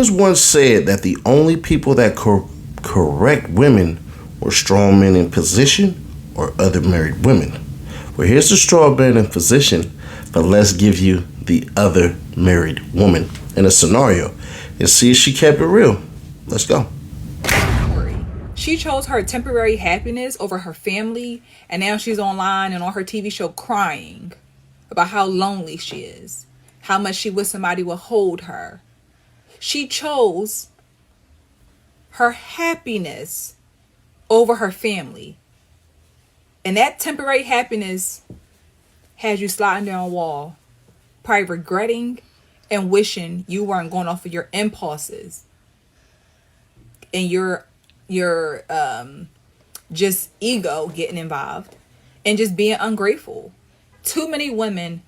was once said that the only people that correct women were strong men in position or other married women. Well, here's the strong man in position, but let's give you the other married woman in a scenario and see if she kept it real. Let's go. She chose her temporary happiness over her family, and now she's online and on her TV show crying about how lonely she is, how much she wish somebody would hold her. She chose her happiness over her family. And that temporary happiness has you sliding down a wall, probably regretting and wishing you weren't going off of your impulses and your just ego getting involved and just being ungrateful. Too many women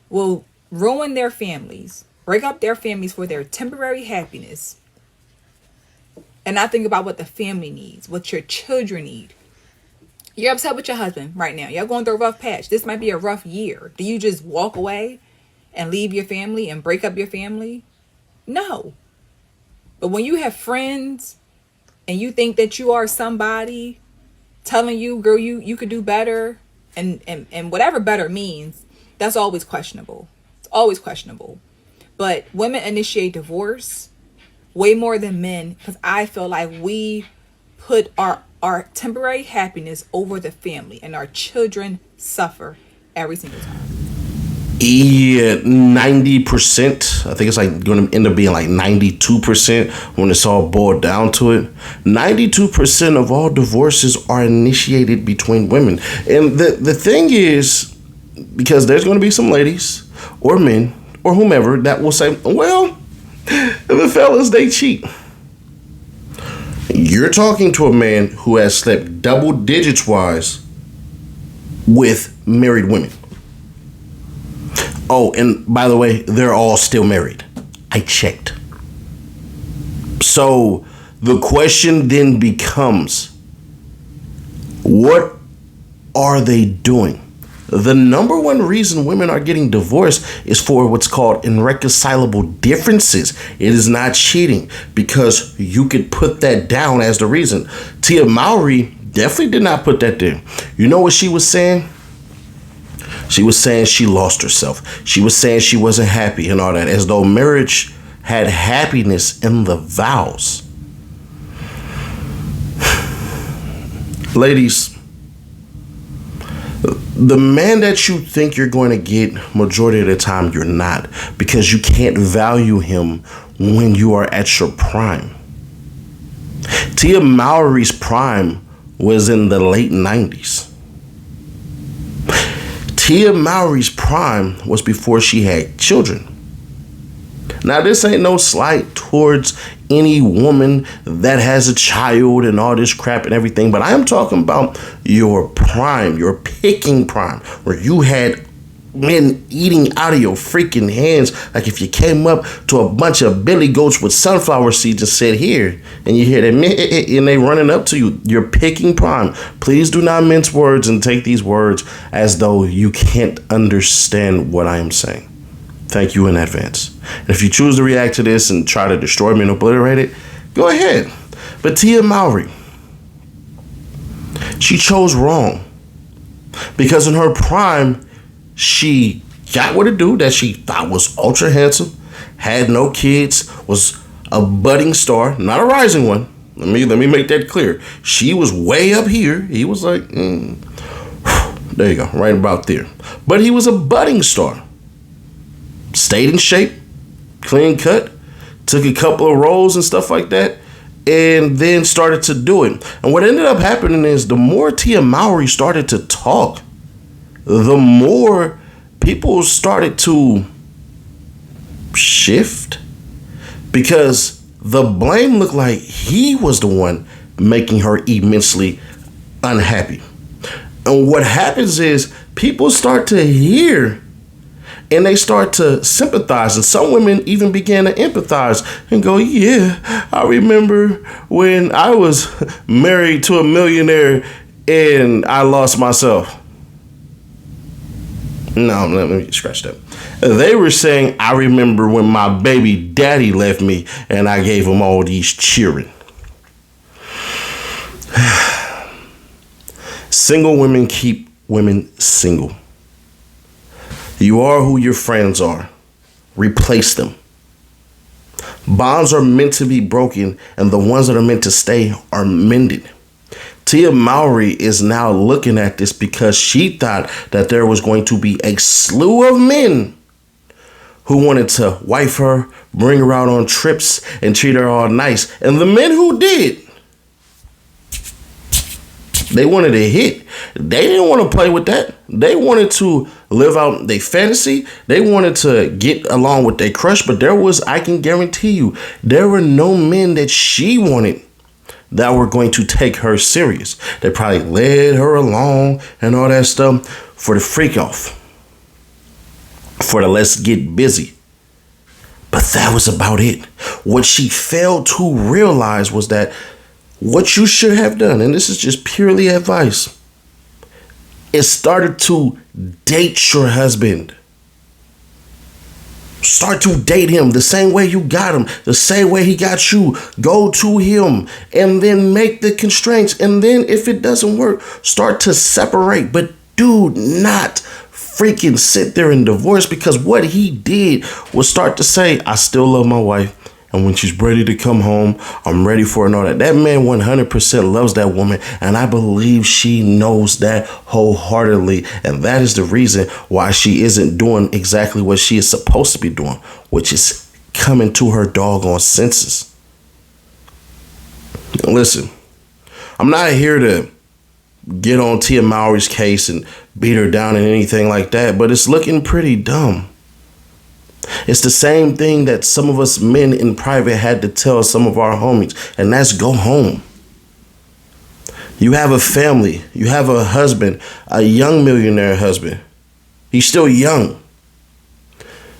will ruin their families, break up their families for their temporary happiness, and not think about what the family needs, what your children need. You're upset with your husband right now. You're going through a rough patch. This might be a rough year. Do you just walk away and leave your family and break up your family? No. But when you have friends and you think that you are somebody telling you, girl, you could do better, and whatever better means, that's always questionable. It's always questionable. But women initiate divorce way more than men because I feel like we put our temporary happiness over the family, and our children suffer every single time. Yeah, 90%. I think it's like going to end up being like 92% when it's all boiled down to it. 92% of all divorces are initiated between women. And the thing is, because there's going to be some ladies or men or whomever that will say, well, the fellas, they cheat. You're talking to a man who has slept double digits wise with married women. Oh, and by the way, they're all still married. I checked. So the question then becomes, what are they doing? The number one reason women are getting divorced is for what's called irreconcilable differences. It is not cheating, because you could put that down as the reason. Tia Mowry definitely did not put that there. You know what she was saying? She was saying she lost herself. She was saying she wasn't happy and all that, as though marriage had happiness in the vows. Ladies, the man that you think you're going to get, majority of the time you're not, because you can't value him when you are at your prime. Tia Mowry's prime was in the late 90s. Tia Mowry's prime was before she had children. Now, this ain't no slight towards any woman that has a child and all this crap and everything, but I am talking about your prime, your picking prime, where you had men eating out of your freaking hands. Like if you came up to a bunch of billy goats with sunflower seeds and said, here, and you hear them and they running up to you. You're picking prime. Please do not mince words and take these words as though you can't understand what I am saying. Thank you in advance. And if you choose to react to this and try to destroy me and obliterate it, go ahead. But Tia Mowry, she chose wrong, because in her prime, she got with a dude that she thought was ultra handsome, had no kids, was a budding star, not a rising one. Let me make that clear. She was way up here. He was like, there you go, right about there. But he was a budding star. Stayed in shape, clean cut, took a couple of roles and stuff like that, and then started to do it. And what ended up happening is the more Tia Mowry started to talk, the more people started to shift, because the blame looked like he was the one making her immensely unhappy. And what happens is people start to hear and they start to sympathize. And some women even began to empathize and go, yeah, I remember when I was married to a millionaire and I lost myself. No, let me scratch that. They were saying, I remember when my baby daddy left me and I gave him all these children. Single women keep women single. You are who your friends are. Replace them. Bonds are meant to be broken, and the ones that are meant to stay are mended. Tia Mowry is now looking at this because she thought that there was going to be a slew of men who wanted to wife her, bring her out on trips, and treat her all nice. And the men who did, they wanted a hit. They didn't want to play with that. They wanted to live out their fantasy. They wanted to get along with their crush. But I can guarantee you, there were no men that she wanted that were going to take her serious. They probably led her along and all that stuff for the freak off, for the let's get busy. But that was about it. What she failed to realize was that what you should have done, and this is just purely advice, is started to date your husband. Start to date him the same way you got him, the same way he got you. Go to him and then make the constraints. And then if it doesn't work, start to separate. But do not freaking sit there and divorce, because what he did was start to say, I still love my wife. And when she's ready to come home, I'm ready for her and all that. That man 100% loves that woman. And I believe she knows that wholeheartedly. And that is the reason why she isn't doing exactly what she is supposed to be doing, which is coming to her doggone senses. Listen, I'm not here to get on Tia Mowry's case and beat her down and anything like that, but it's looking pretty dumb. It's the same thing that some of us men in private had to tell some of our homies, and that's go home. You have a family. You have a husband, a young millionaire husband. He's still young.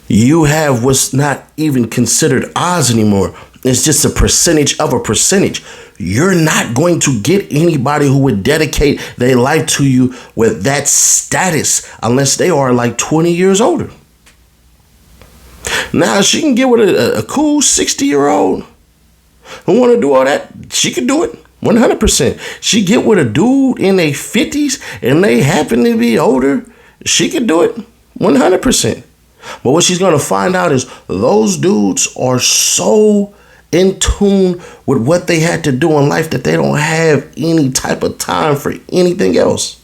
You have what's not even considered odds anymore. It's just a percentage of a percentage. You're not going to get anybody who would dedicate their life to you with that status unless they are like 20 years older. Now, she can get with a cool 60-year-old who want to do all that. She can do it 100%. She get with a dude in their 50s and they happen to be older. She can do it 100%. But what she's going to find out is those dudes are so in tune with what they had to do in life that they don't have any type of time for anything else.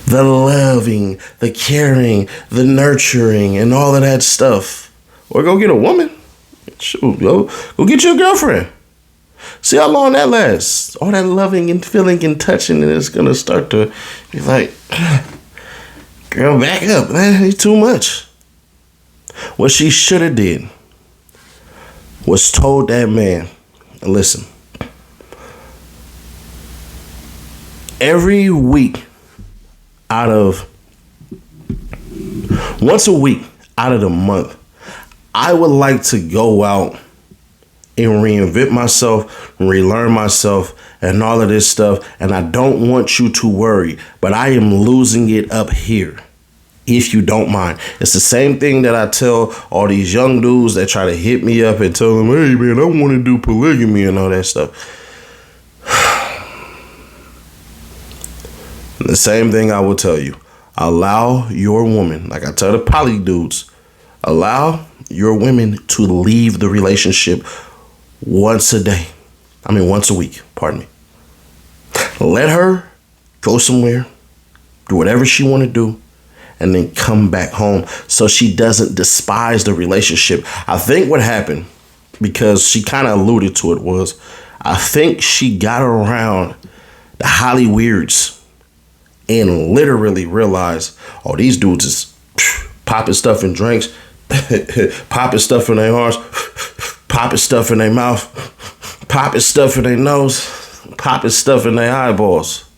The loving, the caring, the nurturing, and all of that stuff. Or go get a woman. Shoot, go get your girlfriend. See how long that lasts. All that loving and feeling and touching, and it's going to start to be like, girl, back up, man. It's too much. What she should have did was told that man, listen, every week, once a week out of the month, I would like to go out and reinvent myself, relearn myself, and all of this stuff. And I don't want you to worry, but I am losing it up here, if you don't mind. It's the same thing that I tell all these young dudes that try to hit me up and tell them, hey man, I want to do polygamy and all that stuff. The same thing I will tell you. Allow your woman, like I tell the poly dudes, allow your women to leave the relationship once a week, pardon me. Let her go somewhere, do whatever she want to do, and then come back home so she doesn't despise the relationship. I think what happened, because she kind of alluded to it, was I think she got around the Holly Weirds and literally realized, oh, these dudes is popping stuff in drinks, popping stuff in their arms, popping stuff in their mouth, popping stuff in their nose, popping stuff in their eyeballs.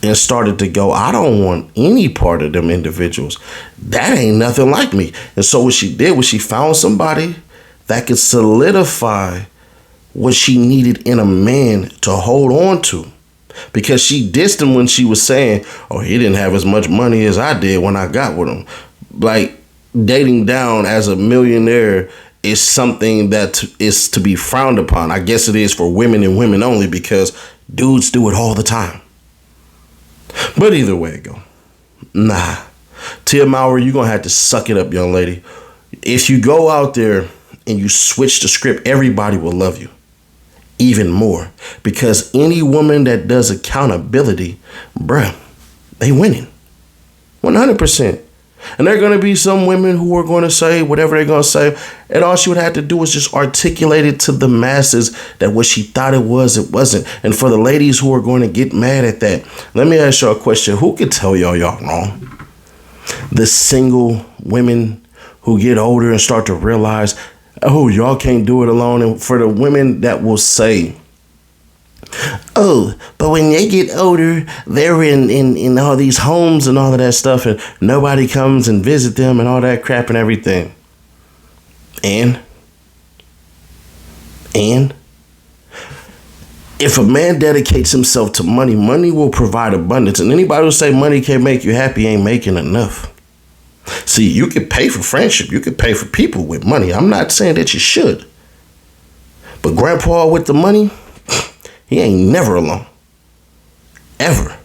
And started to go, I don't want any part of them individuals. That ain't nothing like me. And so what she did was she found somebody that could solidify what she needed in a man to hold on to. because she dissed him when she was saying, oh, he didn't have as much money as I did when I got with him. Like, dating down as a millionaire is something that is to be frowned upon. I guess it is for women and women only, because dudes do it all the time. But either way it go, nah. Tia Mowry, you're going to have to suck it up, young lady. If you go out there and you switch the script, everybody will love you even more, because any woman that does accountability, bruh, they winning 100%. And there are going to be some women who are going to say whatever they're going to say, and all she would have to do is just articulate it to the masses that what she thought it wasn't. And for the ladies who are going to get mad at that, let me ask y'all a question. Who can tell y'all wrong? The single women who get older and start to realize, oh, y'all can't do it alone. And for the women that will say, oh, but when they get older, they're in all these homes and all of that stuff, and nobody comes and visit them and all that crap and everything. And if a man dedicates himself to money, money will provide abundance. And anybody who say money can't make you happy ain't making enough. See, you can pay for friendship. You can pay for people with money. I'm not saying that you should. But grandpa with the money, he ain't never alone. Ever.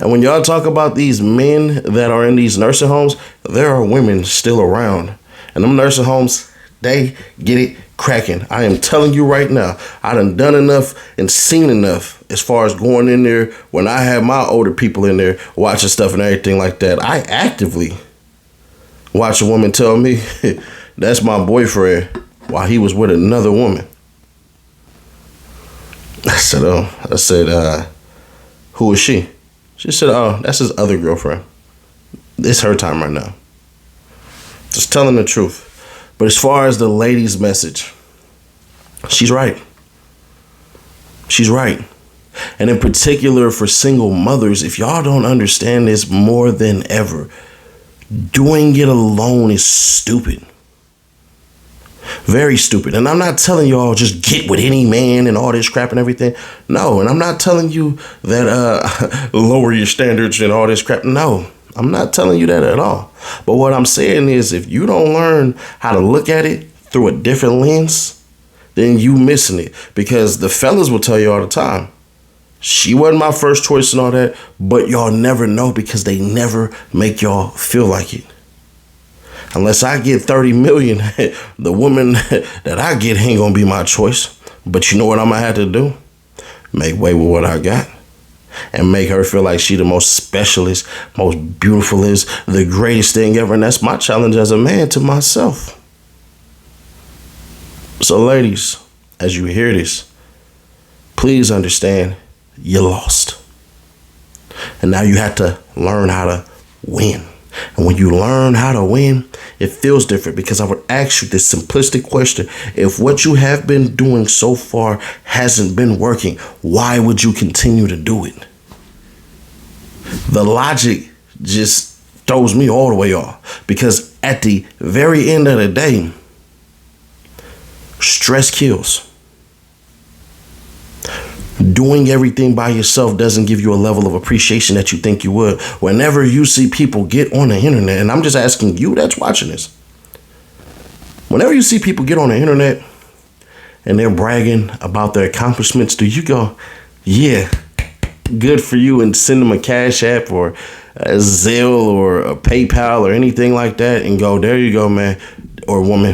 And when y'all talk about these men that are in these nursing homes, there are women still around. And them nursing homes, they get it cracking. I am telling you right now, I done enough and seen enough as far as going in there when I had my older people in there watching stuff and everything like that. I actively watch a woman tell me that's my boyfriend while he was with another woman. I said, who is she? She said, oh, that's his other girlfriend. It's her time right now. Just telling the truth. But as far as the lady's message, she's right. She's right. And in particular for single mothers, if y'all don't understand this more than ever, doing it alone is stupid. Very stupid. And I'm not telling y'all just get with any man and all this crap and everything. No. And I'm not telling you that lower your standards and all this crap. No. I'm not telling you that at all. But what I'm saying is, if you don't learn how to look at it through a different lens, then you missing it. Because the fellas will tell you all the time, she wasn't my first choice and all that, but y'all never know because they never make y'all feel like it. Unless I get 30 million, the woman that I get ain't gonna be my choice. But you know what I'm gonna have to do? Make way with what I got. And make her feel like she the most specialist, most beautifulest, the greatest thing ever. And that's my challenge as a man to myself. So ladies, as you hear this, please understand you lost. And now you have to learn how to win. And when you learn how to win, it feels different, because I would ask you this simplistic question. If what you have been doing so far hasn't been working, why would you continue to do it? The logic just throws me all the way off, because at the very end of the day, stress kills. Doing everything by yourself doesn't give you a level of appreciation that you think you would. Whenever you see people get on the internet, and I'm just asking you that's watching this, whenever you see people get on the internet and they're bragging about their accomplishments, do you go, yeah, good for you, and send them a Cash App or a Zelle or a PayPal or anything like that and go, there you go, man, or woman,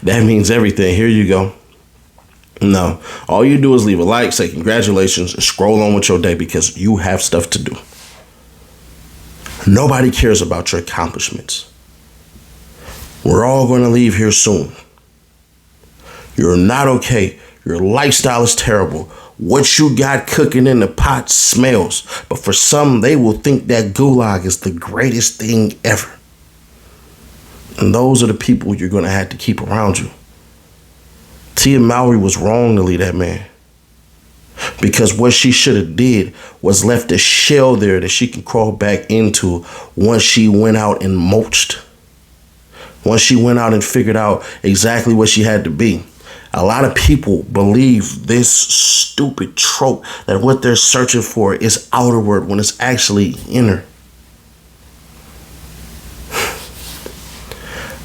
that means everything, here you go? No, all you do is leave a like, say congratulations, and scroll on with your day, because you have stuff to do. Nobody cares about your accomplishments. We're all going to leave here soon. You're not okay. Your lifestyle is terrible. What you got cooking in the pot smells. But for some, they will think that gulag is the greatest thing ever. And those are the people you're going to have to keep around you. Tia Mowry was wrong to leave that man, because what she should have did was left a shell there that she can crawl back into once she went out and mulched. Once she went out and figured out exactly what she had to be. A lot of people believe this stupid trope that what they're searching for is outward when it's actually inner.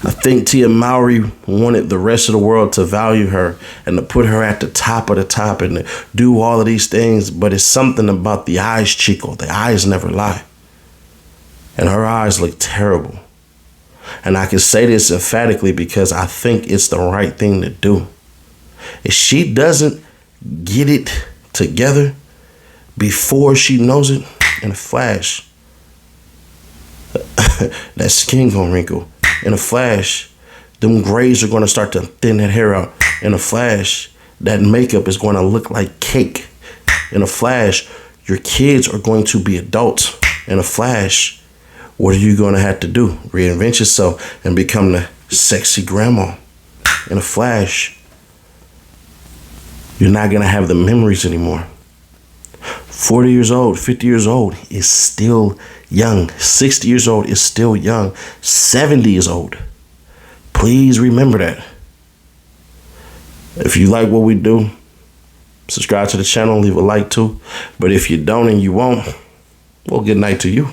I think Tia Mowry wanted the rest of the world to value her and to put her at the top of the top and to do all of these things, but it's something about the eyes, Chico. The eyes never lie. And her eyes look terrible. And I can say this emphatically because I think it's the right thing to do. If she doesn't get it together before she knows it, in a flash, that skin gonna wrinkle. In a flash, them grays are gonna start to thin that hair out. In a flash, that makeup is gonna look like cake. In a flash, your kids are going to be adults. In a flash, what are you gonna have to do? Reinvent yourself and become the sexy grandma. In a flash, you're not gonna have the memories anymore. 40 years old, 50 years old is still young. 60 years old is still young. 70 years old. Please remember that. If you like what we do, subscribe to the channel, leave a like too. But if you don't and you won't, well, good night to you.